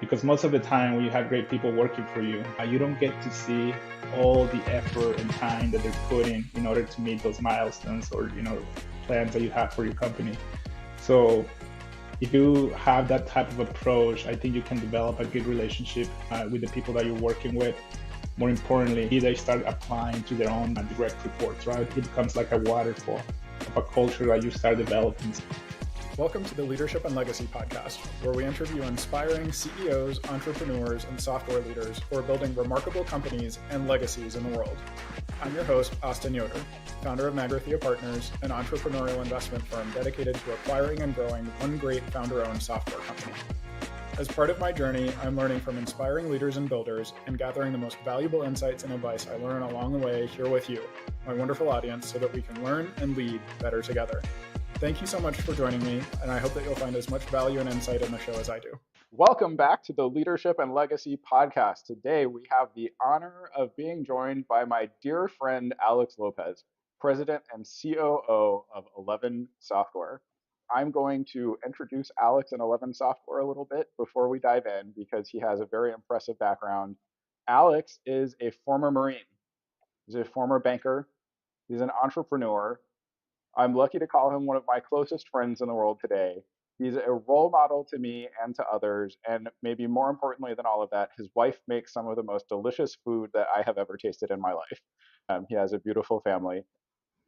because most of the time when you have great people working for you, you don't get to see all the effort and time that they're putting in order to meet those milestones or plans that you have for your company. So if you have that type of approach, I think you can develop a good relationship with the people that you're working with. More importantly, they start applying to their own direct reports, right? It becomes like a waterfall of a culture that you start developing. Welcome to the Leadership and Legacy podcast, where we interview inspiring CEOs, entrepreneurs, and software leaders who are building remarkable companies and legacies in the world. I'm your host, Austin Yoder, founder of Magrathea Partners, an entrepreneurial investment firm dedicated to acquiring and growing one great founder-owned software company. As part of my journey, I'm learning from inspiring leaders and builders and gathering the most valuable insights and advice I learn along the way here with you, my wonderful audience, so that we can learn and lead better together. Thank you so much for joining me, and I hope that you'll find as much value and insight in the show as I do. Welcome back to the Leadership and Legacy podcast. Today, we have the honor of being joined by my dear friend, Alex Lopez, President and COO of Eleven Software. I'm going to introduce Alex and Eleven Software a little bit before we dive in because he has a very impressive background. Alex is a former Marine. He's a former banker. He's an entrepreneur. I'm lucky to call him one of my closest friends in the world today. He's a role model to me and to others. And maybe more importantly than all of that, his wife makes some of the most delicious food that I have ever tasted in my life. He has a beautiful family.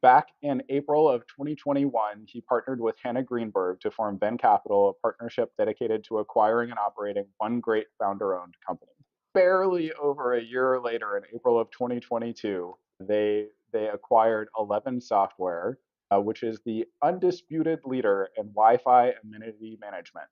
Back in April of 2021, he partnered with Hannah Greenberg to form Ben Capital, a partnership dedicated to acquiring and operating one great founder-owned company. Barely over a year later, in April of 2022, they acquired Eleven Software, which is the undisputed leader in Wi-Fi amenity management.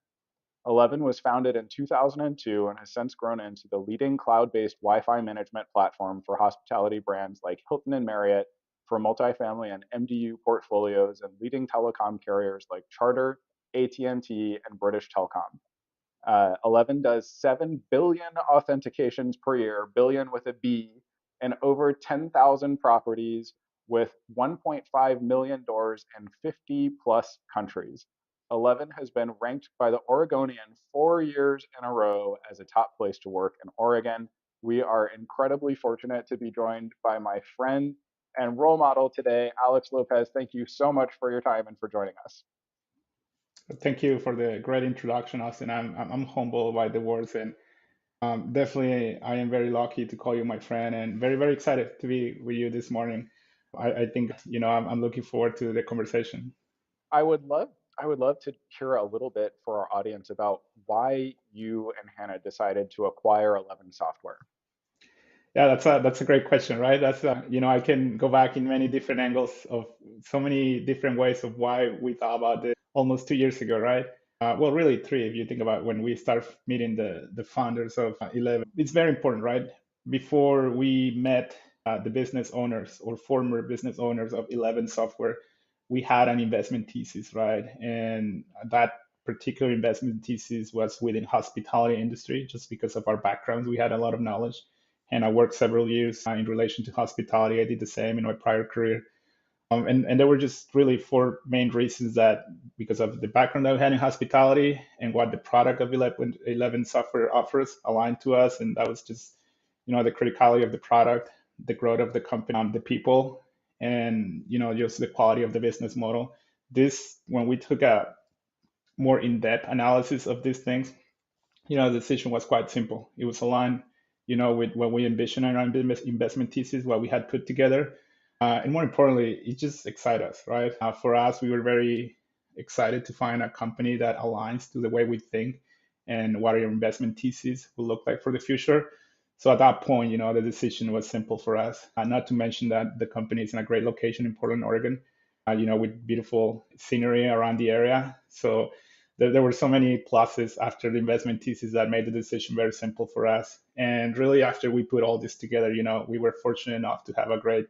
Eleven was founded in 2002 and has since grown into the leading cloud-based Wi-Fi management platform for hospitality brands like Hilton and Marriott, for multifamily and MDU portfolios, and leading telecom carriers like Charter, AT&T, and British Telecom. Eleven does 7 billion authentications per year, billion with a B, and over 10,000 properties with 1.5 million doors in 50 plus countries. Eleven has been ranked by the Oregonian 4 years in a row as a top place to work in Oregon. We are incredibly fortunate to be joined by my friend and role model today, Alex Lopez. Thank you so much for your time and for joining us. Thank you for the great introduction, Austin. I'm humbled by the words, and definitely I am very lucky to call you my friend, and very very excited to be with you this morning. I think I'm looking forward to the conversation. I would love to hear a little bit for our audience about why you and Hannah decided to acquire Eleven Software. Yeah, that's a great question, right? That's I can go back in many different angles of so many different ways of why we thought about this almost 2 years ago, right? Well, really three if you think about when we start meeting the founders of Eleven. It's very important, right? Before we met the business owners or former business owners of Eleven Software, we had an investment thesis, right? And that particular investment thesis was within hospitality industry, just because of our backgrounds, we had a lot of knowledge. And I worked several years in relation to hospitality. I did the same in my prior career. And there were just really four main reasons that because of the background that we had in hospitality and what the product of Eleven Software offers aligned to us. And that was just, the criticality of the product, the growth of the company, the people, and, just the quality of the business model. When we took a more in-depth analysis of these things, the decision was quite simple. It was aligned, with what we envisioned in our investment thesis, what we had put together. And more importantly, it just excited us, right? For us, we were very excited to find a company that aligns to the way we think and what our investment thesis will look like for the future. So at that point, the decision was simple for us. Not to mention that the company is in a great location in Portland, Oregon, with beautiful scenery around the area. So there were so many pluses after the investment thesis that made the decision very simple for us. And really, after we put all this together, we were fortunate enough to have a great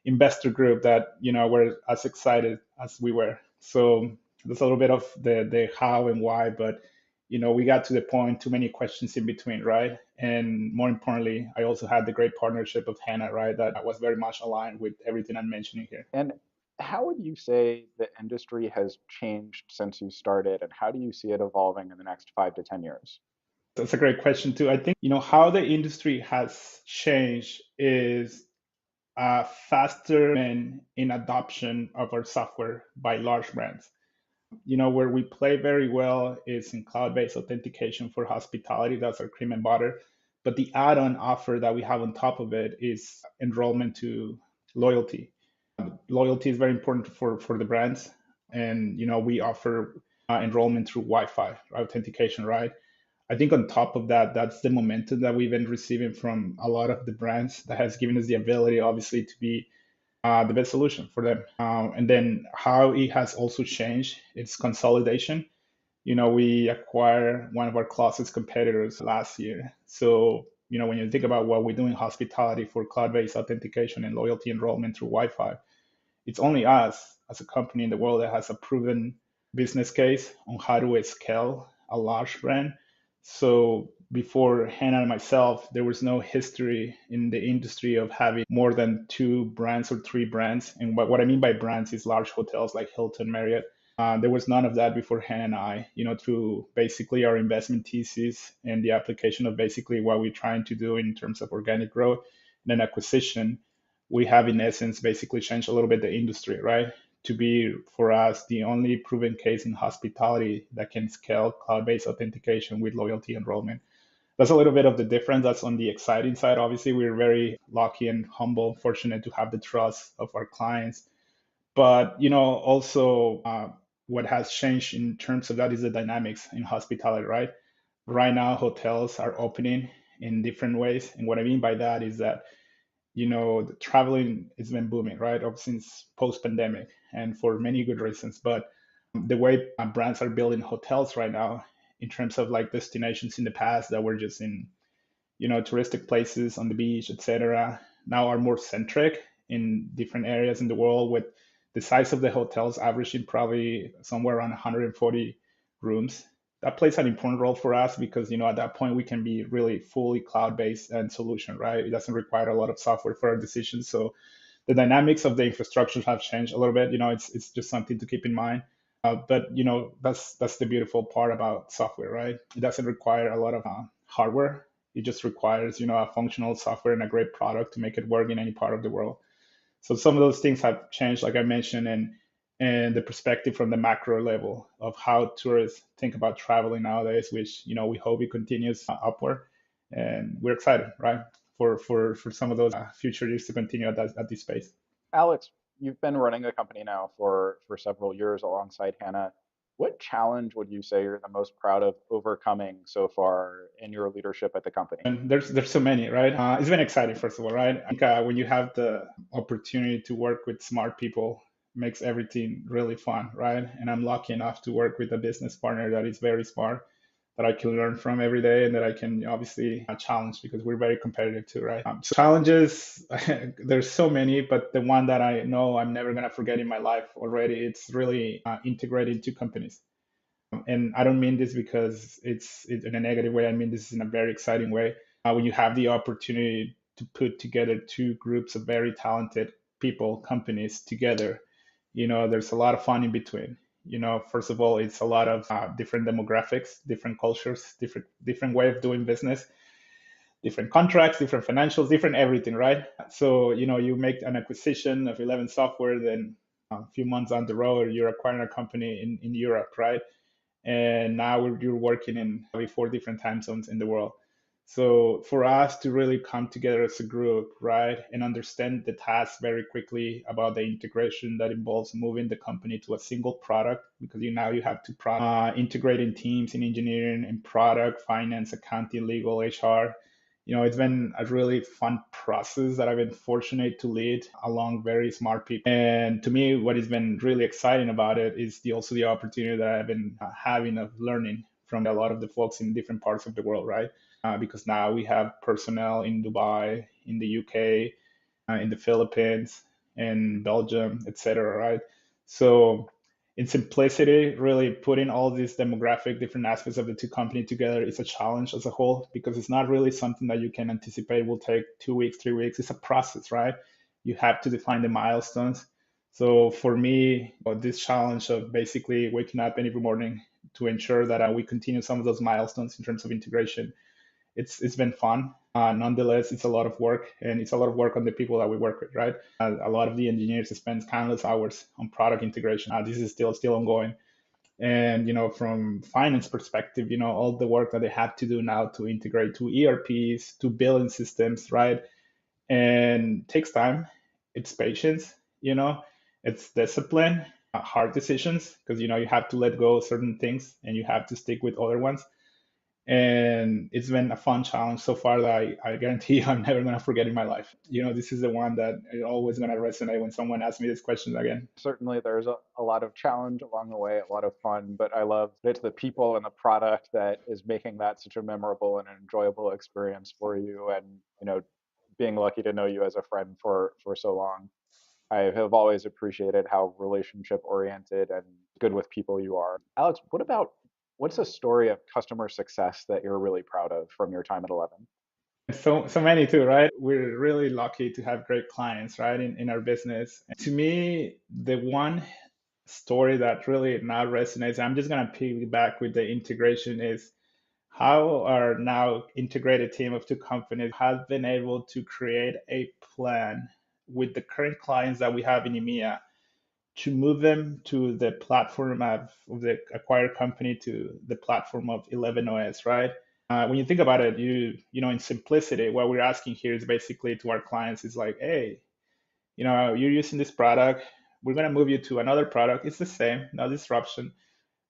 investor group that were as excited as we were. So that's a little bit of the how and why, but we got to the point, too many questions in between, right? And more importantly, I also had the great partnership of Hannah, right? That was very much aligned with everything I'm mentioning here. And how would you say the industry has changed since you started, and how do you see it evolving in the next 5 to 10 years? That's a great question too. I think, how the industry has changed is faster in adoption of our software by large brands. Where we play very well is in cloud-based authentication for hospitality. That's our cream and butter. But the add-on offer that we have on top of it is enrollment to loyalty. Loyalty is very important for the brands, and we offer enrollment through Wi-Fi authentication, right? I think on top of that, that's the momentum that we've been receiving from a lot of the brands that has given us the ability, obviously, to be the best solution for them. And then how it has also changed its consolidation. We acquired one of our closest competitors last year. So, when you think about what we do in hospitality for cloud-based authentication and loyalty enrollment through Wi-Fi, it's only us as a company in the world that has a proven business case on how to scale a large brand. So before Hannah and myself, there was no history in the industry of having more than two brands or three brands. And what I mean by brands is large hotels like Hilton, Marriott. There was none of that before Hannah and I, through basically our investment thesis and the application of basically what we're trying to do in terms of organic growth and then acquisition. We have, in essence, basically changed a little bit the industry, right? To be, for us, the only proven case in hospitality that can scale cloud-based authentication with loyalty enrollment. That's a little bit of the difference. That's on the exciting side. Obviously, we're very lucky and humble, fortunate to have the trust of our clients. But also what has changed in terms of that is the dynamics in hospitality, right? Right now, hotels are opening in different ways, and what I mean by that is that the traveling has been booming, right, up since post-pandemic, and for many good reasons. But the way brands are building hotels right now, in terms of like destinations in the past that were just in, touristic places on the beach, etc., now are more centric in different areas in the world, with the size of the hotels averaging probably somewhere around 140 rooms. That plays an important role for us because at that point we can be really fully cloud-based and solution, right? It doesn't require a lot of software for our decisions. So the dynamics of the infrastructure have changed a little bit. It's just something to keep in mind. But that's the beautiful part about software, right? It doesn't require a lot of hardware. It just requires a functional software and a great product to make it work in any part of the world. So some of those things have changed, like I mentioned, and the perspective from the macro level of how tourists think about traveling nowadays, which we hope it continues upward, and we're excited, right, for some of those future years to continue at this space. Alex, you've been running the company now for several years alongside Hannah. What challenge would you say you're the most proud of overcoming so far in your leadership at the company? And there's so many, right? It's been exciting, first of all, right? I think when you have the opportunity to work with smart people, makes everything really fun, right? And I'm lucky enough to work with a business partner that is very smart, that I can learn from every day, and that I can obviously challenge because we're very competitive too, right? So challenges, there's so many, but the one that I know I'm never gonna forget in my life already, it's really integrating two companies. And I don't mean this because it's in a negative way. I mean this in a very exciting way. When you have the opportunity to put together two groups of very talented people, companies together, there's a lot of fun in between. First of all, it's a lot of different demographics, different cultures, different way of doing business, different contracts, different financials, different everything, right? So you make an acquisition of 11 Software, then a few months on the road, you're acquiring a company in Europe, right? And now you're working in probably four different time zones in the world. So for us to really come together as a group, right, and understand the task very quickly about the integration that involves moving the company to a single product, because you have to integrating teams in engineering and product, finance, accounting, legal, HR. It's been a really fun process that I've been fortunate to lead along very smart people. And to me, what has been really exciting about it is also the opportunity that I've been having of learning from a lot of the folks in different parts of the world, right? Because now we have personnel in Dubai, in the UK, in the Philippines, in Belgium, etc., right? So in simplicity, really putting all these demographic different aspects of the two companies together is a challenge as a whole, because it's not really something that you can anticipate will take 2 weeks, 3 weeks. It's a process, right? You have to define the milestones. So for me, this challenge of basically waking up every morning, to ensure that we continue some of those milestones in terms of integration. It's been fun. Nonetheless, it's a lot of work, and it's a lot of work on the people that we work with, right? A lot of the engineers spend countless hours on product integration. This is still ongoing. And from finance perspective, all the work that they have to do now to integrate to ERPs, to billing systems, right? And it takes time. It's patience, it's discipline, hard decisions, because you have to let go of certain things and you have to stick with other ones. And it's been a fun challenge so far that I guarantee you I'm never going to forget in my life. This is the one that is always going to resonate when someone asks me this question again. Certainly, there's a lot of challenge along the way, a lot of fun, but I love that it's the people and the product that is making that such a memorable and enjoyable experience for you. And, being lucky to know you as a friend for so long. I have always appreciated how relationship oriented and good with people you are. Alex, what's a story of customer success that you're really proud of from your time at 11? So many too, right? We're really lucky to have great clients, right, in our business. To me, the one story that really now resonates, I'm just going to piggyback with the integration, is how our now integrated team of two companies has been able to create a plan with the current clients that we have in EMEA to move them to the platform of the acquired company, to the platform of 11OS, right? When you think about it, in simplicity, what we're asking here is basically to our clients is like, hey, you're using this product, we're going to move you to another product. It's the same, no disruption,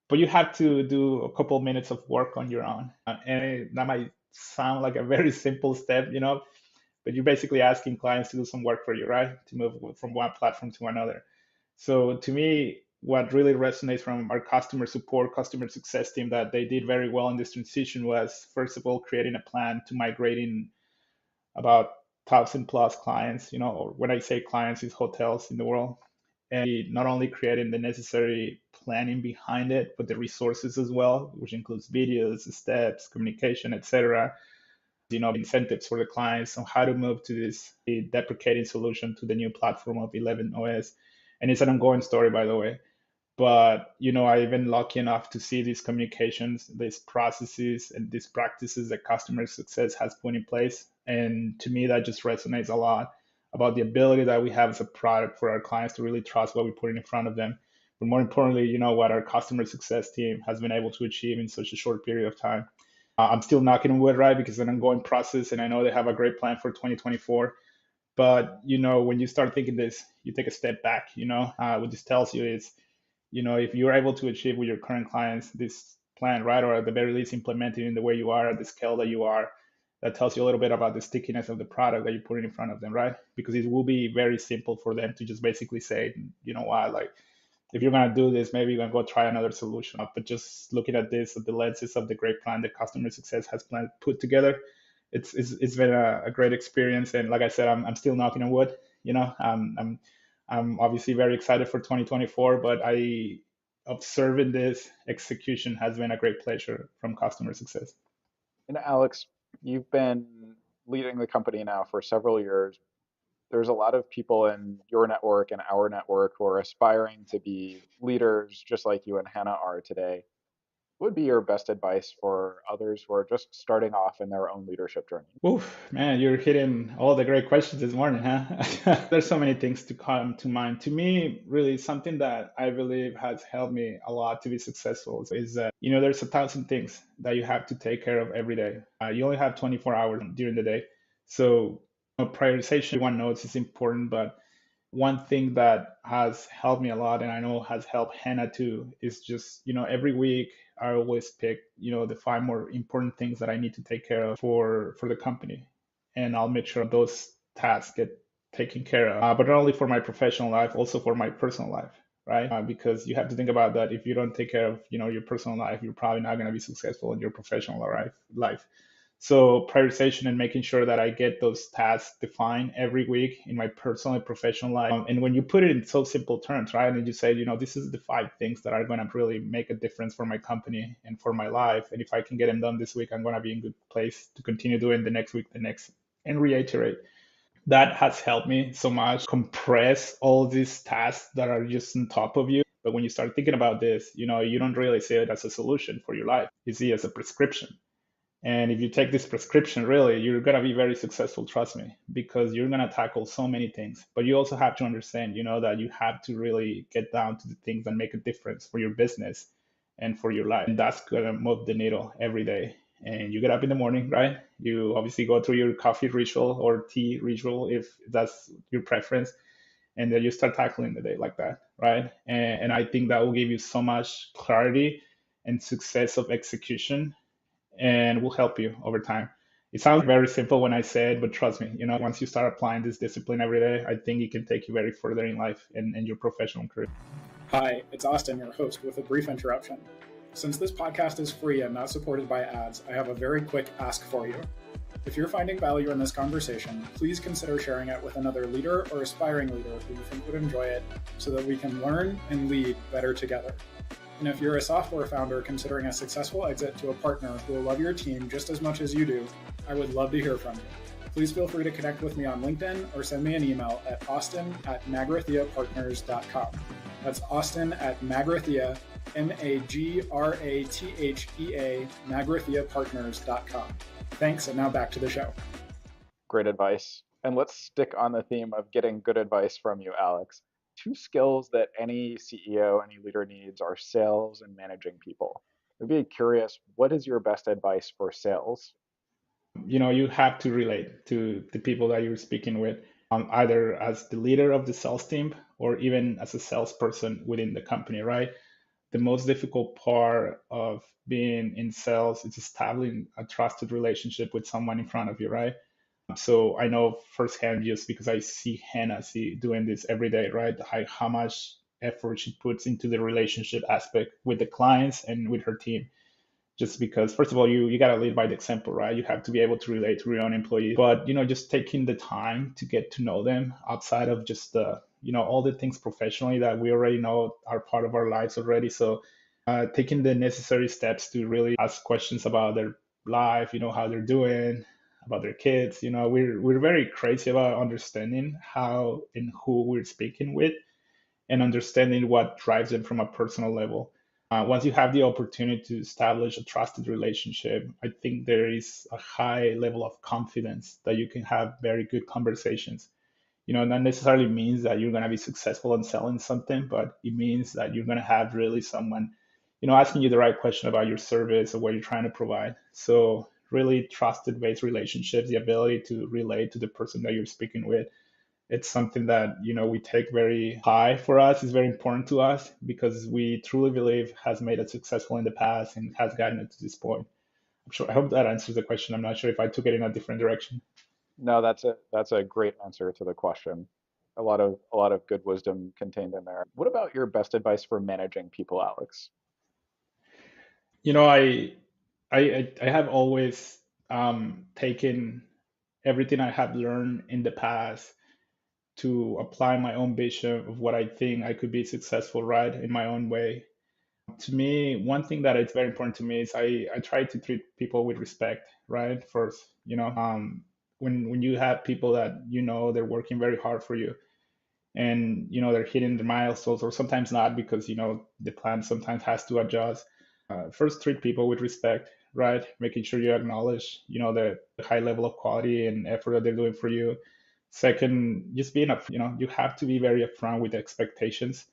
but you have to do a couple minutes of work on your own. And that might sound like a very simple step, but you're basically asking clients to do some work for you, right? To move from one platform to another. So to me, what really resonates from our customer support, customer success team that they did very well in this transition was, first of all, creating a plan to migrating about 1,000 plus clients, or when I say clients, it's hotels in the world. And not only creating the necessary planning behind it, but the resources as well, which includes videos, steps, communication, etc. Incentives for the clients on how to move to this deprecating solution to the new platform of 11OS. And it's an ongoing story, by the way. But I've been lucky enough to see these communications, these processes, and these practices that customer success has put in place. And to me, that just resonates a lot about the ability that we have as a product for our clients to really trust what we put in front of them. But more importantly, what our customer success team has been able to achieve in such a short period of time. I'm still knocking on wood, right? Because it's an ongoing process, and I know they have a great plan for 2024. But when you start thinking this, you take a step back. What this tells you is, if you're able to achieve with your current clients this plan, right, or at the very least implementing in the way you are at the scale that you are, that tells you a little bit about the stickiness of the product that you put in front of them, right? Because it will be very simple for them to just basically say, what, like, if you're going to do this, maybe you're going to go try another solution. But just looking at this, at the lenses of the great plan that customer success has put together, it's been a great experience. And like I said, I'm still knocking on wood. I'm obviously very excited for 2024, but observing this execution has been a great pleasure from customer success. And Alex, you've been leading the company now for several years. There's a lot of people in your network and our network who are aspiring to be leaders just like you and Hannah are today. What would be your best advice for others who are just starting off in their own leadership journey? Oof, man, you're hitting all the great questions this morning, huh? There's so many things to come to mind. To me, really, something that I believe has helped me a lot to be successful is that, there's 1,000 things that you have to take care of every day. You only have 24 hours during the day. So, prioritization, everyone knows is important, but one thing that has helped me a lot, and I know has helped Hannah too, is just, every week I always pick, the 5 more important things that I need to take care of for the company. And I'll make sure those tasks get taken care of. But not only for my professional life, also for my personal life, right? Because you have to think about that. If you don't take care of, your personal life, you're probably not going to be successful in your professional life. So prioritization and making sure that I get those tasks defined every week in my personal and professional life. And when you put it in so simple terms, right, and you say, this is the 5 things that are going to really make a difference for my company and for my life. And if I can get them done this week, I'm going to be in good place to continue doing the next week, the next, and reiterate. That has helped me so much compress all these tasks that are just on top of you. But when you start thinking about this, you don't really see it as a solution for your life. You see it as a prescription. And if you take this prescription, really, you're going to be very successful, trust me, because you're going to tackle so many things. But you also have to understand, that you have to really get down to the things that make a difference for your business and for your life. And that's going to move the needle every day. And you get up in the morning, right? You obviously go through your coffee ritual or tea ritual if that's your preference. And then you start tackling the day like that, right? And I think that will give you so much clarity and success of execution and will help you over time. It sounds very simple when I say it, but trust me, once you start applying this discipline every day, I think it can take you very further in life and your professional career. Hi, it's Austin, your host, with a brief interruption. Since this podcast is free and not supported by ads, I have a very quick ask for you. If you're finding value in this conversation, please consider sharing it with another leader or aspiring leader who you think would enjoy it so that we can learn and lead better together. And if you're a software founder considering a successful exit to a partner who will love your team just as much as you do, I would love to hear from you. Please feel free to connect with me on LinkedIn or send me an email at austin@magrathiapartners.com. That's Austin at Magrathea, Magrathea, magrathiapartners.com. Thanks, and now back to the show. Great advice. And let's stick on the theme of getting good advice from you, Alex. 2 skills that any CEO, any leader needs are sales and managing people. I'd be curious, what is your best advice for sales? You have to relate to the people that you're speaking with, either as the leader of the sales team or even as a salesperson within the company, right? The most difficult part of being in sales is establishing a trusted relationship with someone in front of you, right? So I know firsthand, just because I see Hannah doing this every day, right? How much effort she puts into the relationship aspect with the clients and with her team. Just because, first of all, you got to lead by the example, right? You have to be able to relate to your own employees, but just taking the time to get to know them outside of just all the things professionally that we already know are part of our lives already. So taking the necessary steps to really ask questions about their life, how they're doing, about their kids. We're very crazy about understanding how and who we're speaking with and understanding what drives them from a personal level. Once you have the opportunity to establish a trusted relationship, I think there is a high level of confidence that you can have very good conversations. Not necessarily means that you're going to be successful in selling something, but it means that you're going to have really someone, asking you the right question about your service or what you're trying to provide. So really trusted based relationships, the ability to relate to the person that you're speaking with, it's something that we take very high for us. It's very important to us because we truly believe has made us successful in the past and has gotten it to this point. I hope that answers the question. I'm not sure if I took it in a different direction. No, that's a great answer to the question. A lot of good wisdom contained in there. What about your best advice for managing people, Alex? I have always taken everything I have learned in the past to apply my own vision of what I think I could be successful, right, in my own way. To me, one thing that is very important to me is I try to treat people with respect, right? First, when you have people that they're working very hard for you and they're hitting the milestones or sometimes not because the plan sometimes has to adjust. First, treat people with respect, right? Making sure you acknowledge the high level of quality and effort that they're doing for you. Second, just being up, you have to be very upfront with expectations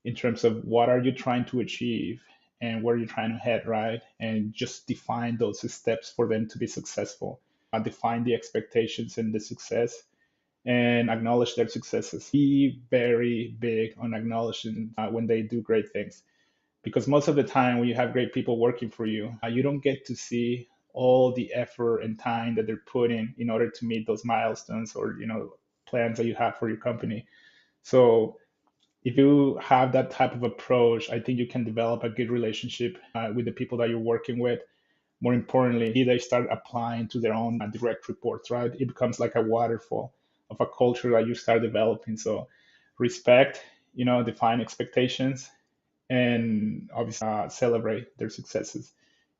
in terms of what are you trying to achieve and where you're trying to head, right? And just define those steps for them to be successful. Define the expectations and the success and acknowledge their successes. Be very big on acknowledging when they do great things. Because most of the time, when you have great people working for you, you don't get to see all the effort and time that they're putting in order to meet those milestones or plans that you have for your company. So if you have that type of approach, I think you can develop a good relationship with the people that you're working with. More importantly, they start applying to their own direct reports, right? It becomes like a waterfall of a culture that you start developing. So respect, define expectations, and obviously celebrate their successes.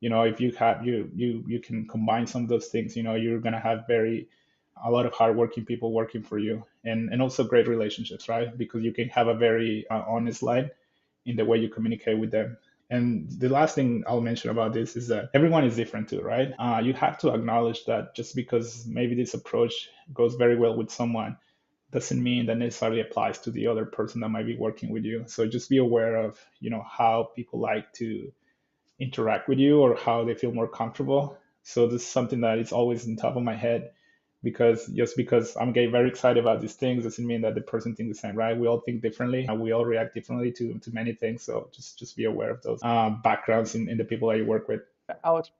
If you have you can combine some of those things, you're gonna have a lot of hardworking people working for you, and also great relationships, right? Because you can have a very honest line in the way you communicate with them. And the last thing I'll mention about this is that everyone is different too, right? You have to acknowledge that just because maybe this approach goes very well with someone doesn't mean that necessarily applies to the other person that might be working with you. So just be aware of, how people like to interact with you or how they feel more comfortable. So this is something that is always in top of my head, because just because I'm getting very excited about these things doesn't mean that the person thinks the same, right? We all think differently and we all react differently to many things. So just be aware of those backgrounds in the people that you work with. Alex,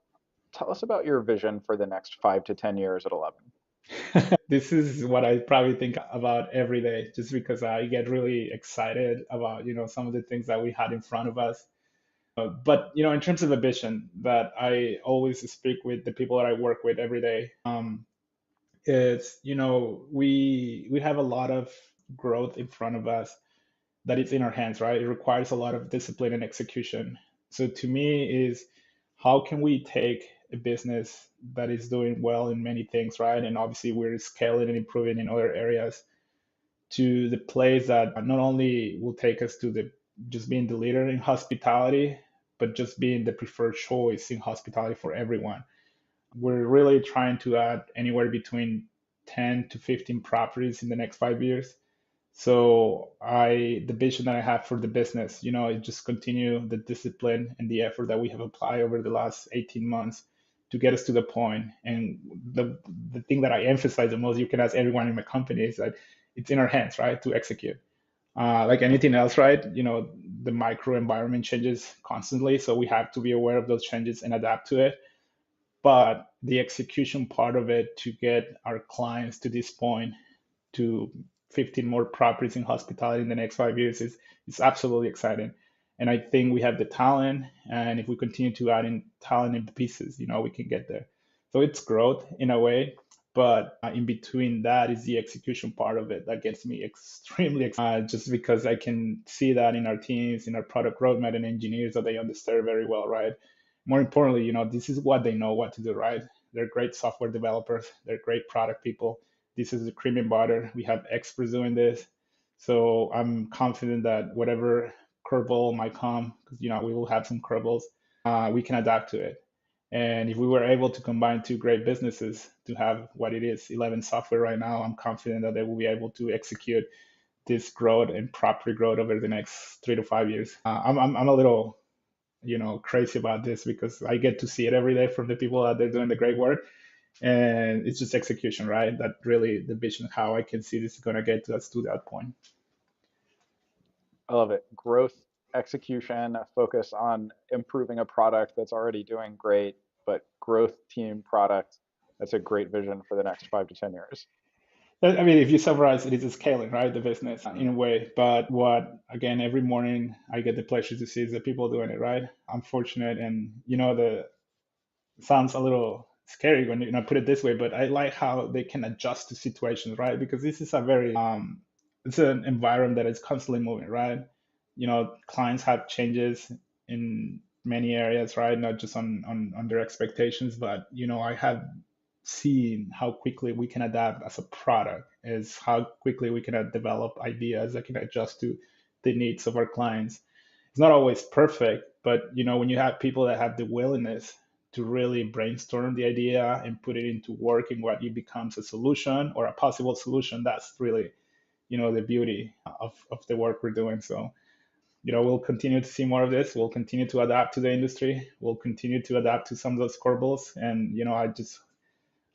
tell us about your vision for the next 5 to 10 years at 11. This is what I probably think about every day, just because I get really excited about, some of the things that we had in front of us. But in terms of ambition, that I always speak with the people that I work with every day, is we have a lot of growth in front of us that it's in our hands, right? It requires a lot of discipline and execution. So to me is, how can we take a business that is doing well in many things, right? And obviously we're scaling and improving in other areas, to the place that not only will take us to the just being the leader in hospitality, but just being the preferred choice in hospitality for everyone. We're really trying to add anywhere between 10 to 15 properties in the next 5 years. So the vision that I have for the business, is just continue the discipline and the effort that we have applied over the last 18 months to get us to the point. And the thing that I emphasize the most, you can ask everyone in my company, is that it's in our hands, right, to execute. Like anything else, right? The micro environment changes constantly, so we have to be aware of those changes and adapt to it. But the execution part of it, to get our clients to this point, to 15 more properties in hospitality in the next 5 years, is absolutely exciting. And I think we have the talent, and if we continue to add in talent in pieces, we can get there. So it's growth in a way, but in between that is the execution part of it that gets me extremely excited, just because I can see that in our teams, in our product roadmap and engineers, that they understand very well, right? More importantly, this is what they know what to do, right? They're great software developers, they're great product people. This is the cream and butter. We have experts doing this. So I'm confident that whatever curveball might come, because we will have some curveballs, we can adapt to it. And if we were able to combine two great businesses to have what it is, 11 Software right now, I'm confident that they will be able to execute this growth and property growth over the next 3 to 5 years. I'm a little, crazy about this, because I get to see it every day from the people that they're doing the great work. And it's just execution, right? That really the vision, how I can see this is going to get us to that point. I love it. Growth, execution, a focus on improving a product that's already doing great, but growth team product. That's a great vision for the next 5 to 10 years. I mean, if you summarize it, it's scaling, right? The business in Mhm. a way. But what, again, every morning I get the pleasure to see is the people doing it, right? I'm fortunate, and the sounds a little scary when put it this way, but I like how they can adjust to situations, right? Because this is a very it's an environment that is constantly moving, right? Clients have changes in many areas, right? Not just on their expectations, but I have seen how quickly we can adapt as a product, is how quickly we can develop ideas that can adjust to the needs of our clients. It's not always perfect, but when you have people that have the willingness to really brainstorm the idea and put it into work in what it becomes a solution or a possible solution, that's really the beauty of the work we're doing. So we'll continue to see more of this. We'll continue to adapt to the industry. We'll continue to adapt to some of those curveballs. And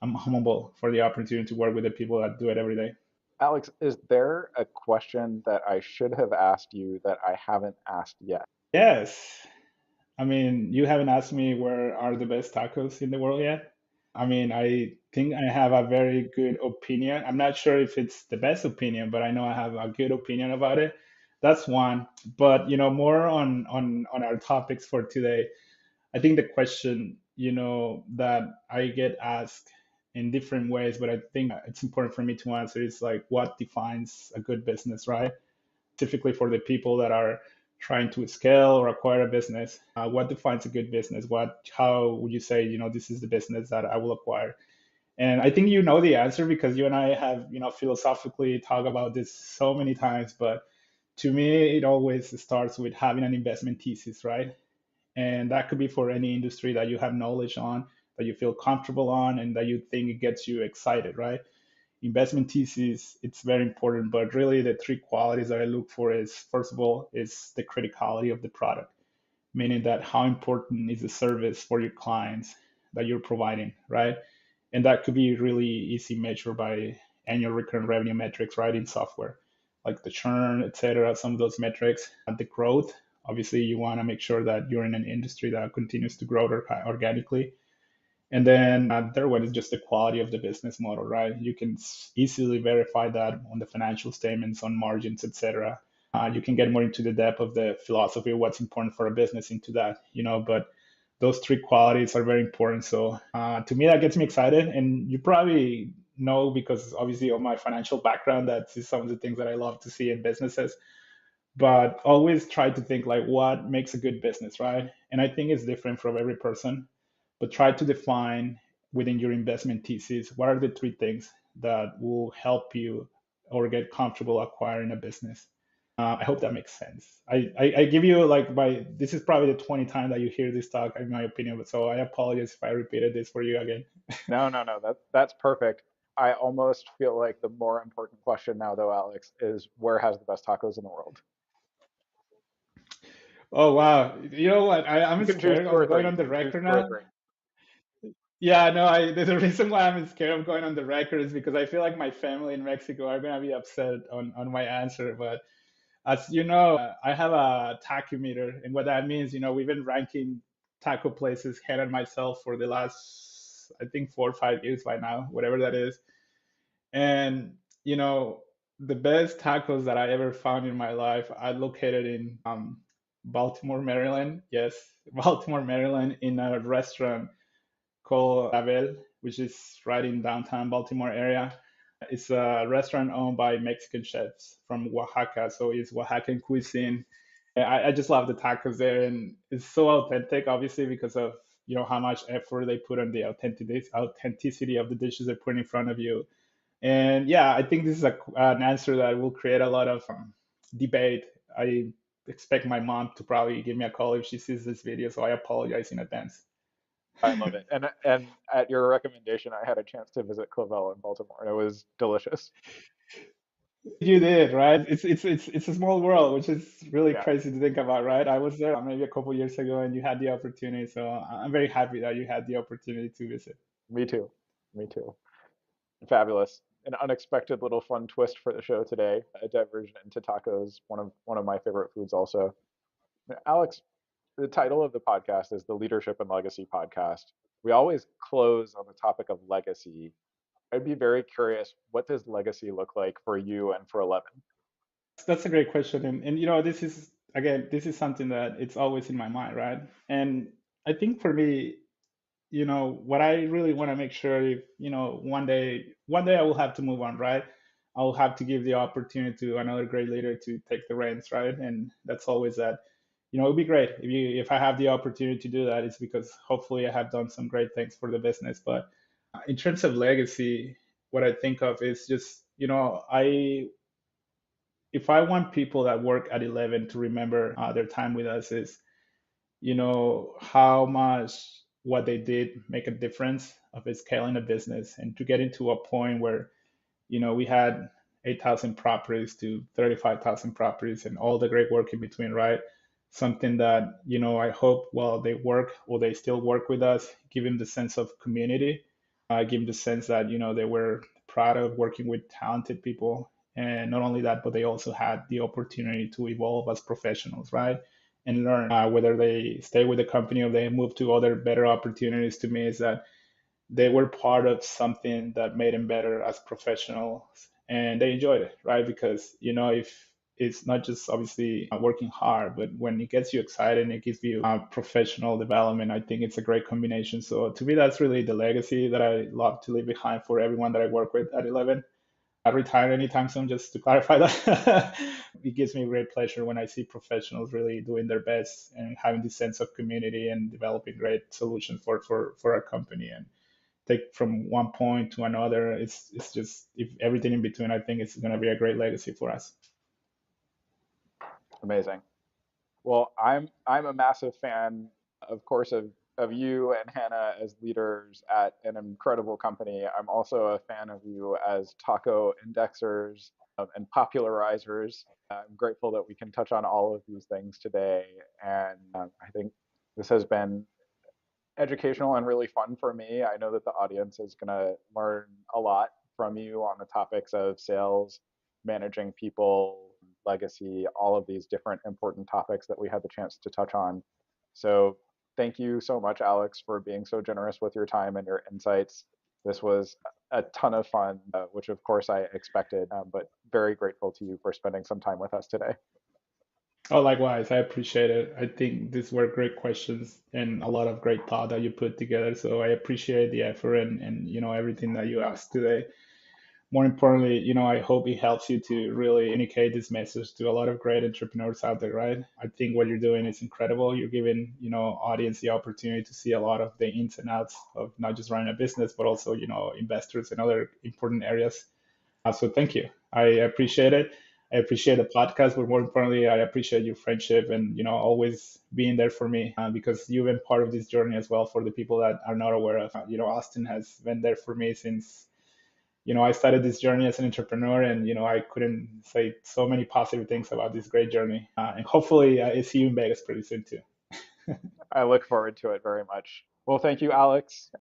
I'm humble for the opportunity to work with the people that do it every day. Alex, is there a question that I should have asked you that I haven't asked yet? Yes. I mean, you haven't asked me where are the best tacos in the world yet. I mean, I think I have a very good opinion. I'm not sure if it's the best opinion, but I know I have a good opinion about it. That's one. But more on our topics for today. I think the question, that I get asked in different ways, but I think it's important for me to answer, is like, what defines a good business, right? Typically for the people that are trying to scale or acquire a business, what defines a good business? How would you say, this is the business that I will acquire? And I think the answer, because you and I have, philosophically talked about this so many times. But to me, it always starts with having an investment thesis, right? And that could be for any industry that you have knowledge on, that you feel comfortable on, and that you think it gets you excited, right? Investment thesis, it's very important, but really the three qualities that I look for is, first of all, is the criticality of the product, meaning that how important is the service for your clients that you're providing, right? And that could be really easy measured by annual recurrent revenue metrics, right, in software, like the churn, et cetera, some of those metrics. The growth, obviously, you want to make sure that you're in an industry that continues to grow organically. And then the third one is just the quality of the business model, right? You can easily verify that on the financial statements, on margins, et cetera. You can get more into the depth of the philosophy of what's important for a business into that, but those three qualities are very important. So to me, that gets me excited. And you probably know, because obviously of my financial background, that's some of the things that I love to see in businesses. But always try to think like what makes a good business, right? And I think it's different from every person. But try to define within your investment thesis what are the three things that will help you or get comfortable acquiring a business. I hope that makes sense. I give you like this is probably the 20th time that you hear this talk, in my opinion. So I apologize if I repeated this for you again. No, no, no. That's perfect. I almost feel like the more important question now, though, Alex, is where has the best tacos in the world? Oh wow! You know what? You I'm can choose scared two or of going three. on You the can choose record two or now. three. Yeah, no. The reason why I'm scared of going on the record is because I feel like my family in Mexico are gonna be upset on my answer. But as you know, I have a taco meter, and what that means, we've been ranking taco places, Head and myself, for the last, I think, 4 or 5 years by now, whatever that is. And the best tacos that I ever found in my life are located in Baltimore, Maryland. Yes, Baltimore, Maryland, in a restaurant called Abel, which is right in downtown Baltimore area. It's a restaurant owned by Mexican chefs from Oaxaca, so it's Oaxacan cuisine. I just love the tacos there, and it's so authentic, obviously, because of how much effort they put on the authenticity of the dishes they put in front of you. And yeah, I think this is an answer that will create a lot of debate. I expect my mom to probably give me a call if she sees this video, so I apologize in advance. I love it. And at your recommendation, I had a chance to visit Clavell in Baltimore, and it was delicious. You did, right? It's a small world, which is really Yeah, crazy to think about, right? I was there maybe a couple years ago, and you had the opportunity, so I'm very happy that you had the opportunity to visit. me too. Me too. Fabulous. An unexpected little fun twist for the show today. A diversion into tacos, one of my favorite foods also. Alex, the title of the podcast is the Leadership and Legacy Podcast. We always close on the topic of legacy. I'd be very curious, what does legacy look like for you and for Eleven? That's a great question, and this is again, this is something that it's always in my mind, right? And I think for me, what I really want to make sure, if one day I will have to move on, right? I will have to give the opportunity to another great leader to take the reins, right? And that's always that. It'd be great if I have the opportunity to do that. It's because hopefully I have done some great things for the business. But in terms of legacy, what I think of is just, I if I want people that work at 11 to remember their time with us, is how much what they did make a difference of scaling a business, and to get into a point where we had 8,000 properties to 35,000 properties and all the great work in between, right? Something that I hope while they work, or they still work with us, give them the sense of community, give them the sense that they were proud of working with talented people. And not only that, but they also had the opportunity to evolve as professionals, right? And learn, whether they stay with the company or they move to other better opportunities. To me, is that they were part of something that made them better as professionals, and they enjoyed it, right? Because if it's not just obviously working hard, but when it gets you excited and it gives you professional development, I think it's a great combination. So to me, that's really the legacy that I love to leave behind for everyone that I work with at 11. I retire anytime soon, just to clarify that. It gives me great pleasure when I see professionals really doing their best and having this sense of community and developing great solutions for our company, and take from one point to another. It's just, if everything in between, I think it's going to be a great legacy for us. Amazing. Well, I'm a massive fan, of course, of you and Hannah as leaders at an incredible company. I'm also a fan of you as taco indexers and popularizers. I'm grateful that we can touch on all of these things today, and I think this has been educational and really fun for me. I know that the audience is going to learn a lot from you on the topics of sales, managing people, legacy, all of these different important topics that we had the chance to touch on. So, thank you so much, Alex, for being so generous with your time and your insights. This was a ton of fun, which of course I expected, but very grateful to you for spending some time with us today. Oh, likewise, I appreciate it. I think these were great questions and a lot of great thought that you put together. So I appreciate the effort and everything that you asked today. More importantly, I hope it helps you to really communicate this message to a lot of great entrepreneurs out there, right? I think what you're doing is incredible. You're giving, audience the opportunity to see a lot of the ins and outs of not just running a business, but also, investors and other important areas. So thank you. I appreciate it. I appreciate the podcast, but more importantly, I appreciate your friendship and always being there for me because you've been part of this journey as well. For the people that are not aware of, Austin has been there for me since I started this journey as an entrepreneur, and I couldn't say so many positive things about this great journey. And hopefully, I see you in Vegas pretty soon too. I look forward to it very much. Well, thank you, Alex.